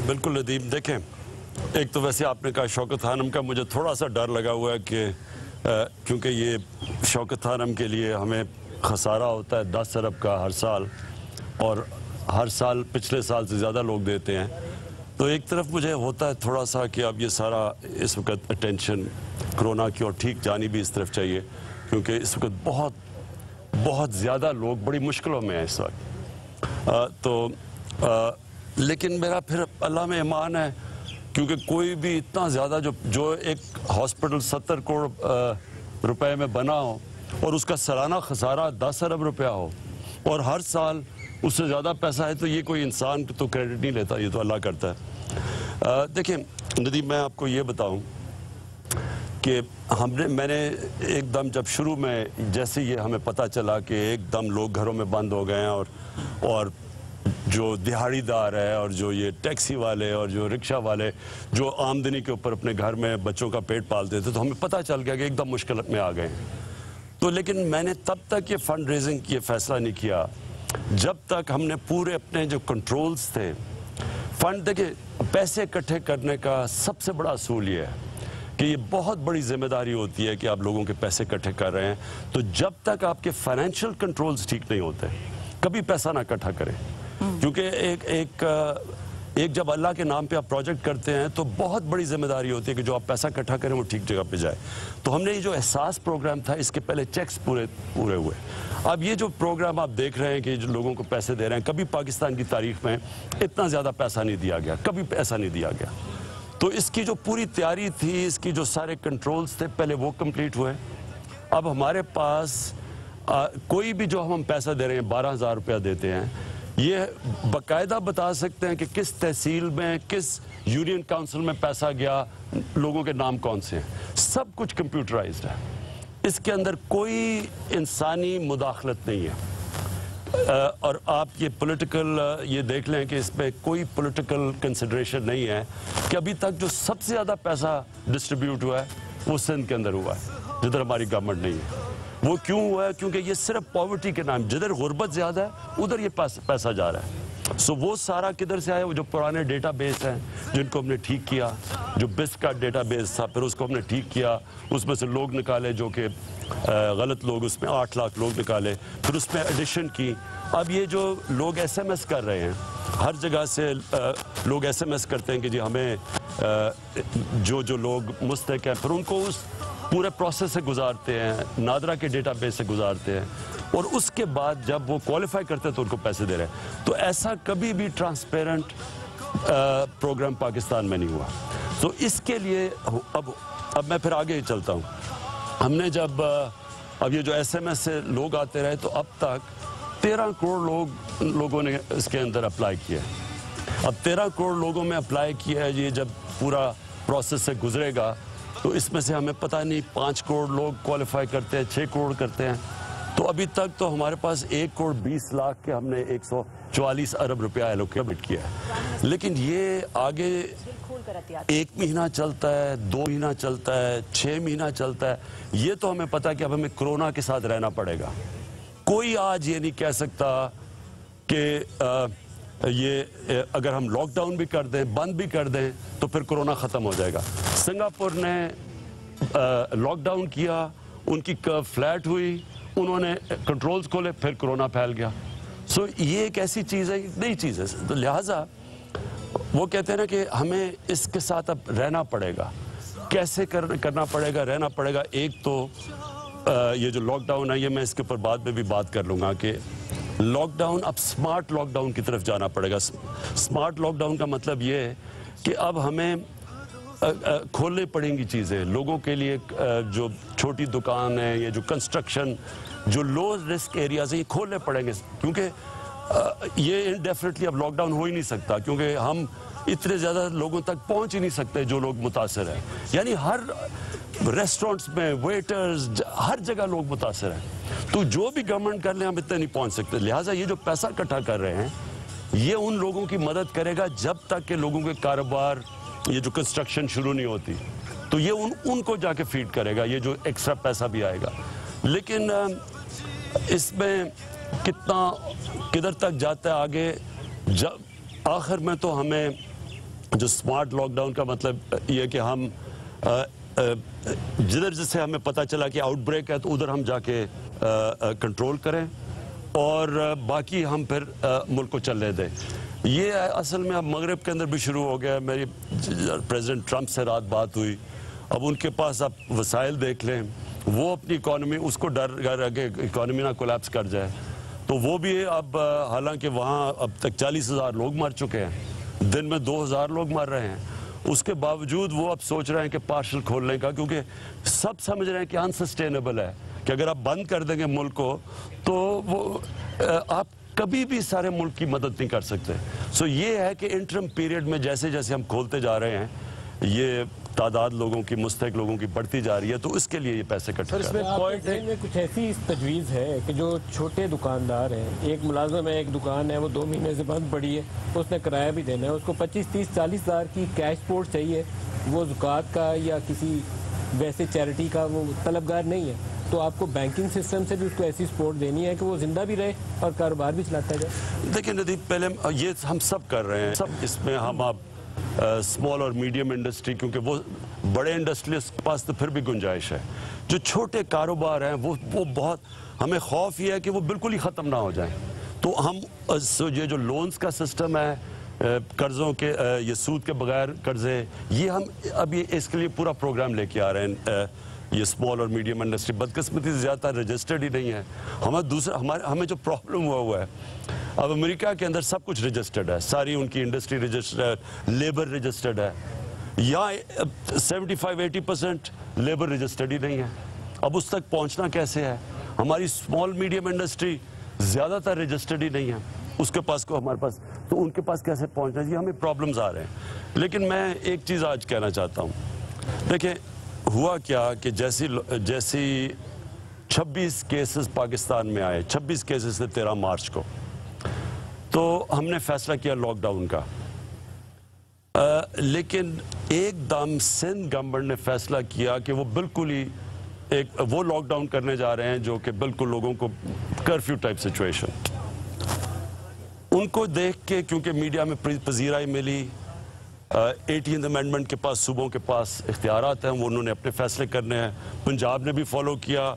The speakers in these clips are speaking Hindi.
बिल्कुल नदीम, देखें, एक तो वैसे आपने कहा शौकत खानम का, मुझे थोड़ा सा डर लगा हुआ है कि क्योंकि ये शौकत खानम के लिए हमें खसारा होता है 10 अरब का हर साल, और हर साल पिछले साल से ज़्यादा लोग देते हैं। तो एक तरफ मुझे होता है थोड़ा सा कि अब ये सारा इस वक्त अटेंशन कोरोना की और ठीक जानी भी इस तरफ चाहिए, क्योंकि इस वक्त बहुत बहुत ज़्यादा लोग बड़ी मुश्किलों में हैं इस वक्त। लेकिन मेरा फिर अल्लाह में ईमान है, क्योंकि कोई भी इतना ज़्यादा जो एक हॉस्पिटल 70 करोड़ रुपए में बना हो और उसका सालाना खसारा 10 अरब रुपया हो और हर साल उससे ज़्यादा पैसा है, तो ये कोई इंसान तो क्रेडिट नहीं लेता, ये तो अल्लाह करता है। देखिए नदीम, मैं आपको ये बताऊं कि मैंने एकदम जब शुरू में जैसे ये हमें पता चला कि एकदम लोग घरों में बंद हो गए हैं और जो दिहाड़ीदार है और जो ये टैक्सी वाले और जो रिक्शा वाले जो आमदनी के ऊपर अपने घर में बच्चों का पेट पालते थे, तो हमें पता चल गया कि एकदम मुश्किल में आ गए। तो लेकिन मैंने तब तक ये फंड रेजिंग की फैसला नहीं किया जब तक हमने पूरे अपने जो कंट्रोल्स थे फंड, देखिए पैसे इकट्ठे करने का सबसे बड़ा असूल ये है कि ये बहुत बड़ी जिम्मेदारी होती है कि आप लोगों के पैसे इकट्ठे कर रहे हैं। तो जब तक आपके फाइनेंशियल कंट्रोल्स ठीक नहीं होते, कभी पैसा ना इकट्ठा करें, क्योंकि एक जब अल्लाह के नाम पे आप प्रोजेक्ट करते हैं तो बहुत बड़ी जिम्मेदारी होती है कि जो आप पैसा इकट्ठा करें वो ठीक जगह पे जाए। तो हमने ये जो एहसास प्रोग्राम था, इसके पहले चेक्स पूरे हुए। अब ये जो प्रोग्राम आप देख रहे हैं कि जो लोगों को पैसे दे रहे हैं, कभी पाकिस्तान की तारीख में इतना ज़्यादा पैसा नहीं दिया गया, कभी पैसा नहीं दिया गया। तो इसकी जो पूरी तैयारी थी, इसकी जो सारे कंट्रोल्स थे, पहले वो कंप्लीट हुए। अब हमारे पास कोई भी जो हम पैसा दे रहे हैं, 12,000 रुपया देते हैं, ये बाकायदा बता सकते हैं कि किस तहसील में, किस यूनियन काउंसिल में पैसा गया, लोगों के नाम कौन से हैं, सब कुछ कंप्यूटराइज्ड है। इसके अंदर कोई इंसानी मुदाखलत नहीं है। और आप ये पॉलिटिकल ये देख लें कि इसमें कोई पॉलिटिकल कंसिडरेशन नहीं है कि अभी तक जो सबसे ज़्यादा पैसा डिस्ट्रीब्यूट हुआ है वो सिंध के अंदर हुआ है, जिधर हमारी गवर्नमेंट नहीं है। वो क्यों हुआ है? क्योंकि ये सिर्फ पॉवर्टी के नाम, जिधर गुर्बत ज़्यादा है उधर ये पैसा जा रहा है। सो वो सारा किधर से आया? वो जो पुराने डेटाबेस हैं जिनको हमने ठीक किया, जो बिस्क का डेटाबेस था, फिर उसको हमने ठीक किया, उसमें से लोग निकाले जो कि गलत लोग, उसमें 8 लाख लोग निकाले, फिर उसमें एडिशन की। अब ये जो लोग SMS कर रहे हैं, हर जगह से लोग SMS करते हैं कि जी हमें जो लोग मुस्तहिक हैं, फिर उनको उस पूरे प्रोसेस से गुजारते हैं, नादरा के डेटाबेस से गुजारते हैं, और उसके बाद जब वो क्वालिफाई करते हैं तो उनको पैसे दे रहे हैं। तो ऐसा कभी भी ट्रांसपेरेंट प्रोग्राम पाकिस्तान में नहीं हुआ। तो इसके लिए अब मैं फिर आगे चलता हूँ। हमने जब अब ये जो SMS से लोग आते रहे, तो अब तक 13 करोड़ लोगों ने इसके अंदर अप्लाई किया है। अब 13 करोड़ लोगों में अप्लाई किया है। ये जब पूरा प्रोसेस से गुजरेगा तो इसमें से हमें पता नहीं 5 करोड़ लोग क्वालिफाई करते हैं, 6 करोड़ करते हैं। तो अभी तक तो हमारे पास 1 करोड़ 20 लाख के हमने 144 अरब रुपया एलोकेट किया है। लेकिन ये आगे 1 महीना चलता है, 2 महीना चलता है, 6 महीना चलता है। ये तो हमें पता है कि अब हमें कोरोना के साथ रहना पड़ेगा। कोई आज ये नहीं कह सकता कि ये अगर हम लॉकडाउन भी कर दें, बंद भी कर दें, तो फिर कोरोना ख़त्म हो जाएगा। सिंगापुर ने लॉकडाउन किया, उनकी कर्व फ्लैट हुई, उन्होंने कंट्रोल्स खोले, फिर कोरोना फैल गया। सो ये एक ऐसी चीज़ है, नई चीज़ है। तो लिहाजा वो कहते हैं ना कि हमें इसके साथ अब रहना पड़ेगा। कैसे करना पड़ेगा, रहना पड़ेगा। एक तो ये जो लॉकडाउन है, ये मैं इसके ऊपर बाद में भी बात कर लूँगा कि लॉकडाउन, अब स्मार्ट लॉकडाउन की तरफ जाना पड़ेगा। स्मार्ट लॉकडाउन का मतलब ये है कि अब हमें खोलनी पड़ेंगी चीज़ें लोगों के लिए। जो छोटी दुकान है, ये जो कंस्ट्रक्शन, जो लो रिस्क एरियाज है, ये खोलने पड़ेंगे, क्योंकि ये इनडेफिनेटली अब लॉकडाउन हो ही नहीं सकता, क्योंकि हम इतने ज़्यादा लोगों तक पहुंच ही नहीं सकते जो लोग मुतासर हैं। यानी हर रेस्टोरेंट्स में, वेटर्स, हर जगह लोग मुतासर हैं। तो जो भी गवर्नमेंट कर ले, हम इतने नहीं पहुंच सकते। लिहाजा ये जो पैसा इकट्ठा कर रहे हैं, ये उन लोगों की मदद करेगा जब तक कि लोगों के कारोबार, ये जो कंस्ट्रक्शन शुरू नहीं होती, तो ये उनको जाके फीड करेगा, ये जो एक्स्ट्रा पैसा भी आएगा। लेकिन इसमें किधर तक जाता है आगे, जब आखिर में तो हमें जो स्मार्ट लॉकडाउन का मतलब ये कि हम जिधर जिससे हमें पता चला कि आउटब्रेक है तो उधर हम जाके कंट्रोल करें और बाकी हम फिर मुल्क को चलने दें। ये असल में अब मगरब के अंदर भी शुरू हो गया। मेरी प्रेसिडेंट ट्रंप से रात बात हुई। अब उनके पास आप वसाइल देख लें, वो अपनी इकॉनमी, उसको डर है कि इकॉनमी ना कोलैप्स कर जाए, तो वो भी अब हालांकि वहाँ अब तक 40,000 लोग मर चुके हैं, दिन में 2,000 लोग मर रहे हैं, उसके बावजूद वो अब सोच रहे हैं कि पार्शल खोलने का, क्योंकि सब समझ रहे हैं कि अनसस्टेनेबल है कि अगर आप बंद कर देंगे मुल्क को तो वो आप कभी भी सारे मुल्क की मदद नहीं कर सकते। सो ये है कि इंटरम पीरियड में जैसे जैसे हम खोलते जा रहे हैं, ये तादाद लोगों की, मुस्तहिक लोगों की बढ़ती जा रही है, तो इसके लिए ये पैसे इकट्ठे कर रहे हैं। इसमें पॉइंट में कुछ ऐसी तजवीज़ है कि जो छोटे दुकानदार हैं, एक मुलाजम है, एक दुकान है, वो 2 महीने से बंद पड़ी है, उसने किराया भी देना है, उसको 25, 30, 40 हज़ार की कैश सपोर्ट चाहिए, वो ज़कात का या किसी वैसे चैरिटी का वो तलबगार नहीं है, तो आपको बैंकिंग सिस्टम से भी उसको ऐसी सपोर्ट देनी है कि वो जिंदा भी रहे और कारोबार भी चलाता जाए। देखिए नदीम, पहले ये हम सब कर रहे हैं, सब इसमें हम आप स्मॉल और मीडियम इंडस्ट्री, क्योंकि वो बड़े इंडस्ट्रियलिस्ट के पास तो फिर भी गुंजाइश है। जो छोटे कारोबार हैं वो बहुत, हमें खौफ ये है कि वो बिल्कुल ही ख़त्म ना हो जाएं। तो हम ये जो लोन्स का सिस्टम है, कर्ज़ों के, ये सूद के बगैर कर्ज़े, ये हम अभी इसके लिए पूरा प्रोग्राम लेके आ रहे हैं। ये स्मॉल और मीडियम इंडस्ट्री बदकिस्मती से ज़्यादा रजिस्टर्ड ही नहीं है। हमें जो प्रॉब्लम हुआ है, अब अमेरिका के अंदर सब कुछ रजिस्टर्ड है, सारी उनकी इंडस्ट्री रजिस्टर्ड है, लेबर रजिस्टर्ड है। यहाँ 75-80% लेबर रजिस्टर्ड ही नहीं है। अब उस तक पहुँचना कैसे है? हमारी स्मॉल मीडियम इंडस्ट्री ज़्यादातर रजिस्टर्ड ही नहीं है, उसके पास को हमारे पास, तो उनके पास कैसे पहुँचना है? हमें प्रॉब्लम्स आ रहे हैं। लेकिन मैं एक चीज़ आज कहना चाहता हूँ, देखिए हुआ क्या कि जैसी 26 केसेस पाकिस्तान में आए, 26 केसेस थे 13 मार्च को, तो हमने फैसला किया लॉकडाउन का। लेकिन एकदम सिंध गवर्नमेंट ने फैसला किया कि वो बिल्कुल ही वो लॉकडाउन करने जा रहे हैं जो कि बिल्कुल लोगों को कर्फ्यू टाइप सिचुएशन। उनको देख के, क्योंकि मीडिया में पजीराई मिली, 18th अमेंडमेंट के पास, सूबों के पास इख्तियारात हैं, वो उन्होंने अपने फैसले करने हैं। पंजाब ने भी फॉलो किया,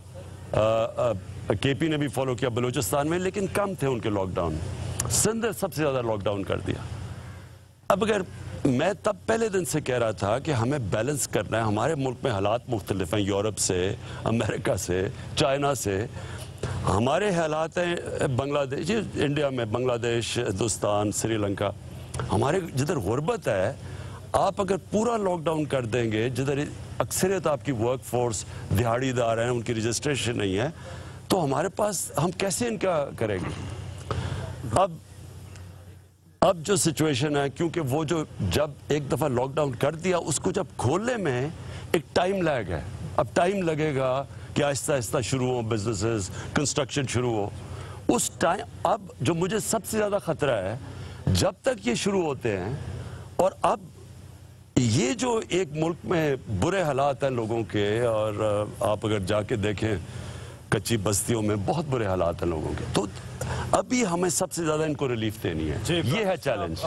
केपी ने भी फॉलो किया बलूचिस्तान में, लेकिन कम थे उनके लॉकडाउन। सिंध ने सबसे ज़्यादा लॉकडाउन कर दिया। अब अगर मैं तब पहले दिन से कह रहा था कि हमें बैलेंस करना है, हमारे मुल्क में हालात मुख्तलिफ हैं, यूरोप से, अमेरिका से, चाइना से, हमारे हालात हैं बांग्लादेश, इंडिया में बांग्लादेश, हिंदुस्तान, श्रीलंका, हमारे जिधर गुर्बत है, आप अगर पूरा लॉकडाउन कर देंगे, जिधर अक्सरियत आपकी वर्क फोर्स दिहाड़ीदार हैं, उनकी रजिस्ट्रेशन नहीं है, तो हमारे पास हम कैसे इनका करेंगे? अब जो सिचुएशन है, क्योंकि वो जो जब एक दफ़ा लॉकडाउन कर दिया, उसको जब खोलने में एक टाइम लैग है। अब टाइम लगेगा कि आहिस्ता आहिस्ता शुरू हो बिजनेसेस, कंस्ट्रक्शन शुरू हो। उस टाइम, अब जो मुझे सबसे ज़्यादा ख़तरा है, जब तक ये शुरू होते हैं, और अब ये जो एक मुल्क में बुरे हालात हैं लोगों के, और आप अगर जाके देखें कच्ची बस्तियों में बहुत बुरे हालात हैं लोगों के, तो अभी हमें सबसे ज़्यादा इनको रिलीफ देनी है। ये है चैलेंज।